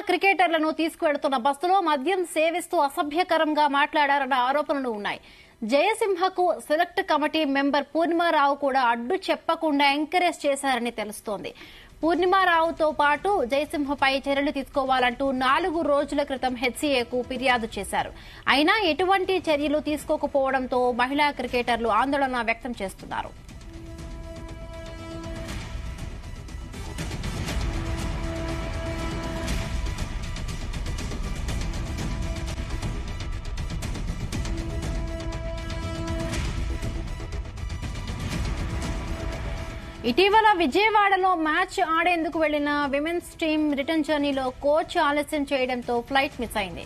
క్రికెటర్లను తీసుకువెడుతున్న బస్సులో మద్యం సేవిస్తూ అసభ్యకరంగా మాట్లాడారన్న ఆరోపణలు ఉన్నాయి. జయసింహకు సెలెక్ట్ కమిటీ మెంబర్ పూర్ణిమారావు కూడా అడ్డు చెప్పకుండా ఎంకరేజ్ చేశారని తెలుస్తోంది. పూర్ణిమారావుతో పాటు జయసింహపై చర్యలు తీసుకోవాలంటూ 4 రోజుల క్రితం హెచ్సీఏకు ఫిర్యాదు చేశారు. అయినా ఎటువంటి చర్యలు తీసుకోకపోవడంతో మహిళా క్రికెటర్లు ఆందోళన వ్యక్తం చేస్తున్నారు. ఇటీవల విజయవాడలో మ్యాచ్ ఆడేందుకు వెళ్లిన విమెన్స్ టీం రిటర్న్ జర్నీలో కోచ్ ఆలస్యం చేయడంతో ఫ్లైట్ మిస్ అయింది.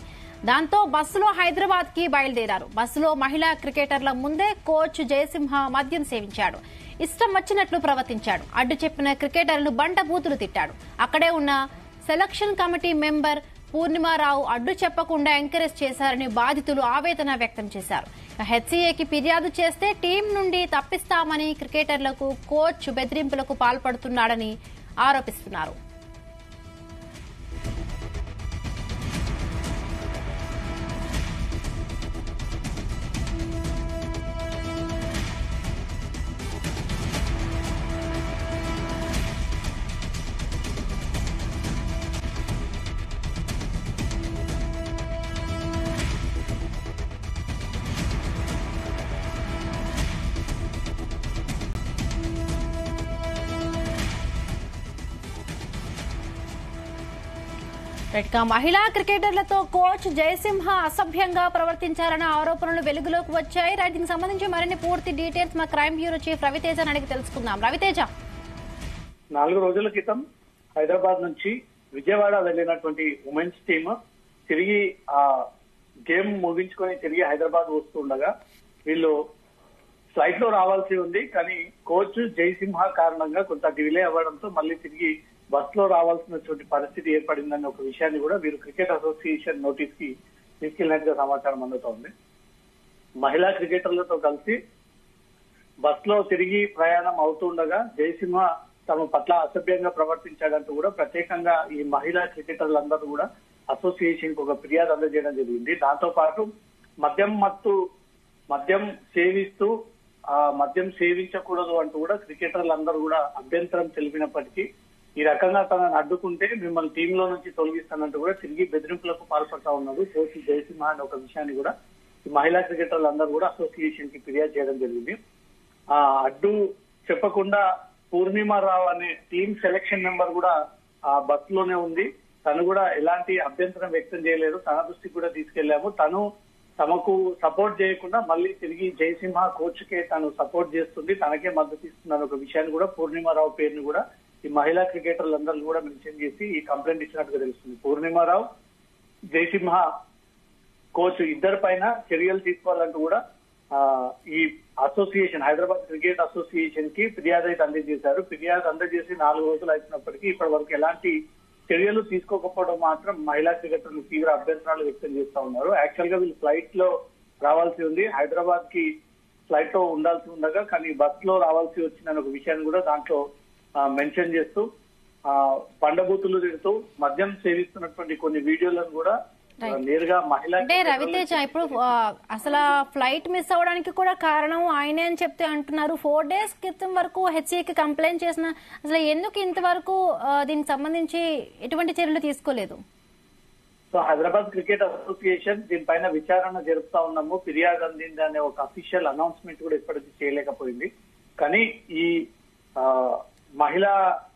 దాంతో బస్సులో హైదరాబాద్ కి బయలుదేరారు. బస్సులో మహిళా క్రికెటర్ల ముందే కోచ్ జయసింహ మద్యం సేవించాడు. ఇష్టం వచ్చినట్లు ప్రవర్తించాడు. అడ్డు చెప్పిన క్రికెటర్లు బండబూతులు తిట్టాడు. అక్కడే ఉన్న సెలక్షన్ కమిటీ మెంబర్ పూర్ణిమారావు అడ్డు చెప్పకుండా ఎంకరేజ్ చేశారని బాధితులు ఆవేదన వ్యక్తం చేశారు. హెచ్సీఏకి ఫిర్యాదు చేస్తే టీం నుండి తప్పిస్తామని క్రికెటర్లకు కోచ్ బెదిరింపులకు పాల్పడుతున్నాడని ఆరోపిస్తున్నారు. మహిళా క్రికెటర్లతో కోచ్ జయసింహ అసభ్యంగా ప్రవర్తించారన్న ఆరోపణలు వెలుగులోకి వచ్చాయి. దీనికి సంబంధించి మరిన్ని పూర్తి డీటెయిల్స్ మా క్రైమ్ బ్యూరో చీఫ్ రవితేజ అడిగి తెలుసుకుందాం. రవితేజ, 4 రోజుల క్రితం హైదరాబాద్ నుంచి విజయవాడ వెళ్లినటువంటి ఉమెన్స్ టీమ్ తిరిగి ఆ గేమ్ ముగించుకొని తిరిగి హైదరాబాద్ వస్తుండగా వీళ్ళు ఫ్లైట్ లో రావాల్సి ఉంది. కానీ కోచ్ జయసింహ కారణంగా కొంత డిలే అవ్వడంతో మళ్ళీ తిరిగి బస్ లో రావాల్సినటువంటి పరిస్థితి ఏర్పడిందన్న ఒక విషయాన్ని కూడా వీరు క్రికెట్ అసోసియేషన్ నోటీస్ కి తీసుకెళ్లినట్టుగా సమాచారం అందుతోంది. మహిళా క్రికెటర్లతో కలిసి బస్ లో తిరిగి ప్రయాణం అవుతుండగా జయసింహ తమ పట్ల అసభ్యంగా ప్రవర్తించాడంటూ కూడా ప్రత్యేకంగా ఈ మహిళా క్రికెటర్లందరూ కూడా అసోసియేషన్ కు ఒక ఫిర్యాదు అందజేయడం జరిగింది. దాంతో పాటు మద్యం సేవిస్తూ మద్యం సేవించకూడదు అంటూ కూడా క్రికెటర్లందరూ కూడా అభ్యంతరం తెలిపినప్పటికీ ఈ రకంగా తనను అడ్డుకుంటే మిమ్మల్ని టీంలో నుంచి తొలగిస్తానంటూ కూడా తిరిగి బెదిరింపులకు పాల్పడతా ఉన్నాడు కోచ్ జయసింహ అనే ఒక విషయాన్ని కూడా ఈ మహిళా క్రికెటర్లందరూ కూడా అసోసియేషన్ కి ఫిర్యాదు చేయడం జరిగింది. అడ్డు చెప్పకుండా పూర్ణిమారావు అనే టీం సెలక్షన్ మెంబర్ కూడా ఆ బస్ లోనే ఉంది. తను కూడా ఎలాంటి అభ్యంతరం వ్యక్తం చేయలేదు. తన దృష్టికి కూడా తీసుకెళ్లాము. తను తమకు సపోర్ట్ చేయకుండా మళ్ళీ తిరిగి జయసింహ కోచ్ కే తను సపోర్ట్ చేస్తుంది, తనకే మద్దతు ఇస్తుందన్న ఒక విషయాన్ని కూడా పూర్ణిమారావు పేరుని కూడా ఈ మహిళా క్రికెటర్లందరూ కూడా మెన్షన్ చేసి ఈ కంప్లైంట్ ఇచ్చినట్టుగా తెలుస్తుంది. పూర్ణిమారావు, జయసింహ కోచ్ ఇద్దరి పైన చర్యలు తీసుకోవాలంటూ కూడా ఈ అసోసియేషన్ హైదరాబాద్ క్రికెట్ అసోసియేషన్ కి ఫిర్యాదు అయితే అందజేశారు. ఫిర్యాదు అందజేసి 4 రోజులు అవుతున్నప్పటికీ ఇప్పటి వరకు ఎలాంటి చర్యలు తీసుకోకపోవడం మాత్రం మహిళా క్రికెటర్లు తీవ్ర అభ్యంతరాలు వ్యక్తం చేస్తా ఉన్నారు. యాక్చువల్ గా వీళ్ళు ఫ్లైట్ లో రావాల్సి ఉంది, హైదరాబాద్ కి ఫ్లైట్ లో ఉండాల్సి ఉండగా కానీ బస్ లో రావాల్సి వచ్చిందన్న ఒక విషయాన్ని కూడా దాంట్లో మెన్షన్ చేస్తూ పండబూతులు తిడుతూ మద్యం సేవిస్తున్నటువంటి కొన్ని వీడియోలను కూడా నేరుగా మహిళా అంటే రవితేజ ఇప్పుడు అసలు ఫ్లైట్ మిస్ అవడానికి కూడా కారణం ఆయనే అని చెప్తే అంటున్నారు. 4 days క్రితం వరకు హెచ్సీకి కంప్లైంట్ చేసిన అసలు ఎందుకు ఇంతవరకు దీనికి సంబంధించి ఎటువంటి చర్యలు తీసుకోలేదు? సో హైదరాబాద్ క్రికెట్ అసోసియేషన్ దీనిపైన విచారణ జరుపుతా ఉన్నాము, ఫిర్యాదు అందింది అనే ఒక అఫీషియల్ అనౌన్స్మెంట్ కూడా ఇప్పటికీ చేయలేకపోయింది. కానీ ఈ మహిళా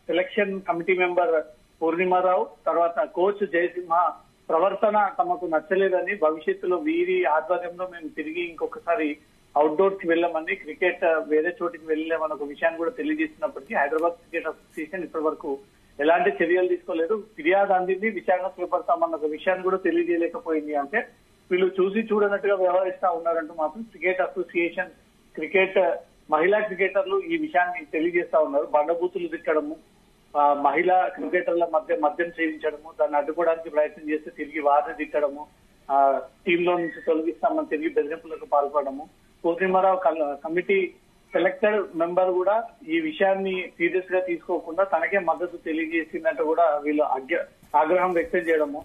సెలక్షన్ కమిటీ మెంబర్ పూర్ణిమారావు తర్వాత కోచ్ జయసింహ ప్రవర్తన తమకు నచ్చలేదని, భవిష్యత్తులో వీరి ఆధ్వర్యంలో మేము తిరిగి ఇంకొకసారి అవుట్డోర్స్ కి వెళ్ళామని, క్రికెట్ వేరే చోటికి వెళ్ళామని ఒక విషయాన్ని కూడా తెలియజేస్తున్నప్పటికీ హైదరాబాద్ క్రికెట్ అసోసియేషన్ ఇప్పటి వరకు ఎలాంటి చర్యలు తీసుకోలేదు. ఫిర్యాదు అందింది, విచారణ చేపడతామన్న ఒక విషయాన్ని కూడా తెలియజేయలేకపోయింది. అంటే వీళ్ళు చూసి చూడనట్టుగా వ్యవహరిస్తా ఉన్నారంటూ మాత్రం క్రికెట్ అసోసియేషన్ క్రికెట్ మహిళా క్రికెటర్లు ఈ విషయాన్ని తెలియజేస్తా ఉన్నారు. బండబూతులు తిట్టడము, మహిళా క్రికెటర్ల మధ్య మద్యం సేవించడము, దాన్ని అడ్డుకోవడానికి ప్రయత్నం చేస్తే తిరిగి వారిని తిట్టడము, టీంలో నుంచి తొలగిస్తామని తిరిగి బెదిరింపులకు పాల్పడము. పూర్ణిమారావు కమిటీ సెలెక్టెడ్ మెంబర్ కూడా ఈ విషయాన్ని సీరియస్ గా తీసుకోకుండా తనకే మద్దతు తెలియజేసిందంటే కూడా వీళ్ళు ఆగ్రహం వ్యక్తం చేయడము,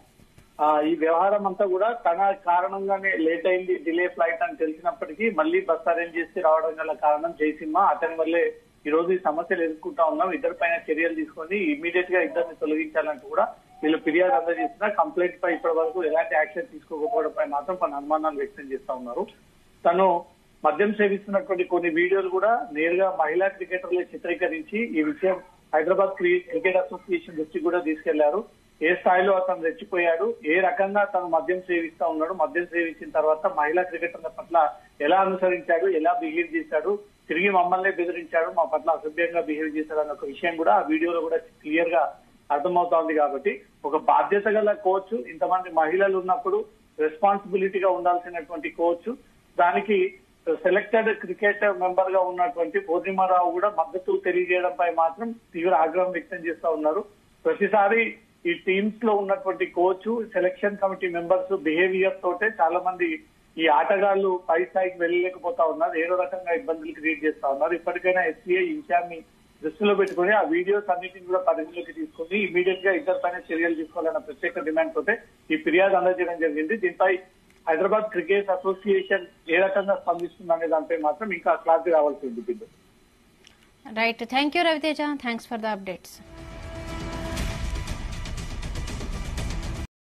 ఈ వ్యవహారం అంతా కూడా తన కారణంగానే లేట్ అయింది, డిలే ఫ్లైట్ అని తెలిసినప్పటికీ మళ్ళీ బస్ అరేంజ్ చేసి రావడం గల కారణం జయసింహ. అతని వల్లే ఈ రోజు ఈ సమస్యలు ఎదుర్కొంటా ఉన్నాం, ఇద్దరి పైన చర్యలు తీసుకొని ఇమీడియట్ గా ఇద్దరిని తొలగించాలంటూ కూడా వీళ్ళు ఫిర్యాదు అందజేసిన. కంప్లైంట్ పై ఇప్పటి వరకు ఎలాంటి యాక్షన్ తీసుకోకపోవడం పై మాత్రం కొన్ని అనుమానాలు వ్యక్తం చేస్తా ఉన్నారు. తను మద్యం సేవిస్తున్నటువంటి కొన్ని వీడియోలు కూడా నేరుగా మహిళా క్రికెటర్లే చిత్రీకరించి ఈ విషయం హైదరాబాద్ క్రికెట్ అసోసియేషన్ దృష్టికి కూడా తీసుకెళ్లారు. ఏ స్థాయిలో అతను రెచ్చిపోయాడు, ఏ రకంగా తను మద్యం సేవిస్తా ఉన్నాడు, మద్యం సేవించిన తర్వాత మహిళా క్రికెటర్ల పట్ల ఎలా అనుసరించాడు, ఎలా బిహేవ్ చేశాడు, తిరిగి మమ్మల్ని బెదిరించాడు, మా పట్ల అసభ్యంగా బిహేవ్ చేశాడు అన్న ఒక విషయం కూడా ఆ వీడియోలో కూడా క్లియర్ గా అర్థమవుతా ఉంది. కాబట్టి ఒక బాధ్యత గల కోచ్, ఇంతమంది మహిళలు ఉన్నప్పుడు రెస్పాన్సిబిలిటీగా ఉండాల్సినటువంటి కోచ్, దానికి సెలెక్టెడ్ క్రికెట్ మెంబర్ గా ఉన్నటువంటి పూర్ణిమారావు కూడా మద్దతు తెలియజేయడంపై మాత్రం తీవ్ర ఆగ్రహం వ్యక్తం చేస్తా ఉన్నారు. ప్రతిసారి ఈ టీమ్స్ లో ఉన్నటువంటి coach, selection committee members behaviour తోటే చాలా మంది ఈ ఆటగాళ్లు పై స్థాయికి వెళ్ళలేకపోతా ఉన్నారు, ఏదో రకంగా ఇబ్బందులు క్రియేట్ చేస్తా ఉన్నారు. ఇప్పటికైనా ఎస్సీఐ ఈ విషయాన్ని దృష్టిలో పెట్టుకుని ఆ వీడియోస్ అన్నింటినీ కూడా పరిధిలోకి తీసుకుని ఇమీడియట్ గా ఇద్దరి పైన చర్యలు తీసుకోవాలన్న ప్రత్యేక డిమాండ్ తోటే ఈ ఫిర్యాదు అందజేయడం జరిగింది. దీనిపై హైదరాబాద్ క్రికెట్ అసోసియేషన్ ఏ రకంగా స్పందిస్తుంది అనే దానిపై మాత్రం ఇంకా క్లారిటీ రావాల్సి ఉంది. Right, thank you Raviteja, thanks for the updates.